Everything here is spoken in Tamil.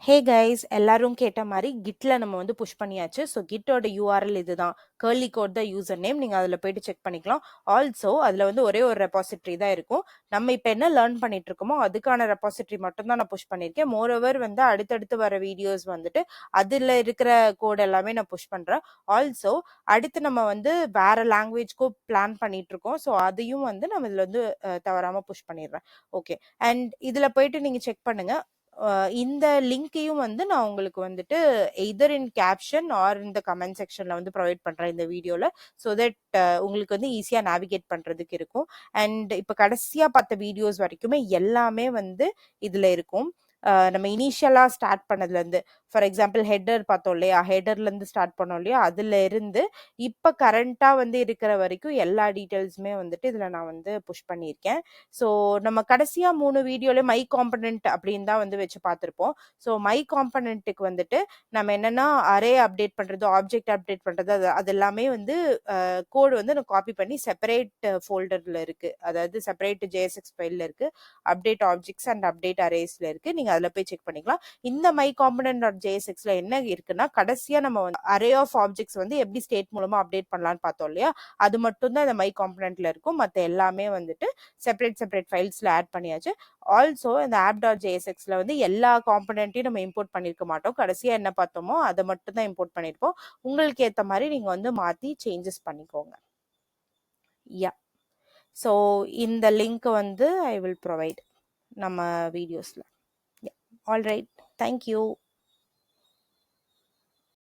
ஹே கைஸ், எல்லாரும் கேட்ட மாதிரி கிட்ல நம்ம வந்து புஷ் பண்ணியாச்சு. ஸோ கிட்டோட யூஆர்எல் இதுதான், கர்லி கோட் தான் யூசர் நேம். நீங்கள் அதில் போயிட்டு செக் பண்ணிக்கலாம். ஆல்சோ அதில் வந்து ஒரே ஒரு ரெபாசிட்ரி தான் இருக்கும். நம்ம இப்போ என்ன லேர்ன் பண்ணிட்டு இருக்கோமோ அதுக்கான ரெபாசிட்ரி மட்டும் தான் நான் புஷ் பண்ணியிருக்கேன். மோரோவர் வந்து அடுத்தடுத்து வர வீடியோஸ் வந்துட்டு அதில் இருக்கிற கோட் எல்லாமே நான் புஷ் பண்ணுறேன். ஆல்சோ அடுத்து நம்ம வந்து வேற லாங்குவேஜ்க்கும் பிளான் பண்ணிட்டு இருக்கோம். ஸோ அதையும் வந்து நம்ம இதில் வந்து தவறாமல் புஷ் பண்ணிடுறேன். ஓகே, அண்ட் இதில் போயிட்டு நீங்கள் செக் பண்ணுங்க. இந்த லிங்கையும் வந்து நான் உங்களுக்கு வந்துட்டு எய்தர் இன் கேப்ஷன் ஆர் இந்த கமெண்ட் செக்ஷன்ல வந்து ப்ரொவைட் பண்றேன் இந்த வீடியோல. ஸோ தட் உங்களுக்கு வந்து ஈஸியா நேவிகேட் பண்றதுக்கு இருக்கும். அண்ட் இப்போ கடைசியா பார்த்த வீடியோஸ் வரைக்குமே எல்லாமே வந்து இதுல இருக்கும். நம்ம இனிஷியலா ஸ்டார்ட் பண்ணதுல இருந்து, ஃபார் எக்ஸாம்பிள் ஹெட்டர் பார்த்தோம் இல்லையா, ஹெட்டர்ல இருந்து ஸ்டார்ட் பண்ணோம் இல்லையா, அதுல இருந்து இப்ப கரண்டா வந்து இருக்கிற வரைக்கும் எல்லா டீட்டெயில்ஸுமே வந்துட்டு இதுல நான் வந்து புஷ் பண்ணியிருக்கேன். ஸோ நம்ம கடைசியா 3 வீடியோல மை காம்பனன்ட் அப்படின்னு தான் வந்து வச்சு பார்த்துருப்போம். ஸோ மை காம்பனன்ட்டுக்கு வந்துட்டு நம்ம என்னன்னா அரே அப்டேட் பண்றது, ஆப்ஜெக்ட் அப்டேட் பண்றது, அது எல்லாமே வந்து கோடு வந்து நான் காப்பி பண்ணி செப்பரேட் ஃபோல்டர்ல இருக்கு. அதாவது செப்பரேட் JSX ஃபைல்ல இருக்கு. அப்டேட் ஆப்ஜெக்ட்ஸ் அண்ட் அப்டேட் அரேஸ்ல இருக்கு. நீங்க அதுல போய் செக் பண்ணிக்கலாம். இந்த மை காம்பனன்ட் டாட் JSXல என்ன இருக்குன்னா, கடைசியா நம்ம வந்து அரே ஆஃப் ஆப்ஜெக்ட்ஸ் வந்து எப்படி ஸ்டேட் மூலமா அப்டேட் பண்ணலாம்னு பார்த்தோம் இல்லையா, அது மட்டும் தான் இந்த மை காம்பனன்ட்ல இருக்கும். மற்ற எல்லாமே வந்துட்டு செப்பரேட் ஃபைல்ஸ்ல ஆட் பண்ணியாச்சு. ஆல்சோ இந்த ஆப் டாட் JSXல வந்து எல்லா காம்பனன்ட்டையும் நம்ம இம்போர்ட் பண்ணிருக்க மாட்டோம். கடைசியா என்ன பார்த்தோமோ அதை மட்டும் தான் இம்போர்ட் பண்ணிருப்போம். உங்களுக்கு ஏற்ற மாதிரி நீங்க வந்து மாத்தி சேஞ்சஸ் பண்ணிக்கோங்க. யா, ஸோ இந்த லிங்க் வந்து ஐ வில் ப்ரொவைட் நம்ம வீடியோஸ்ல. All right, thank you.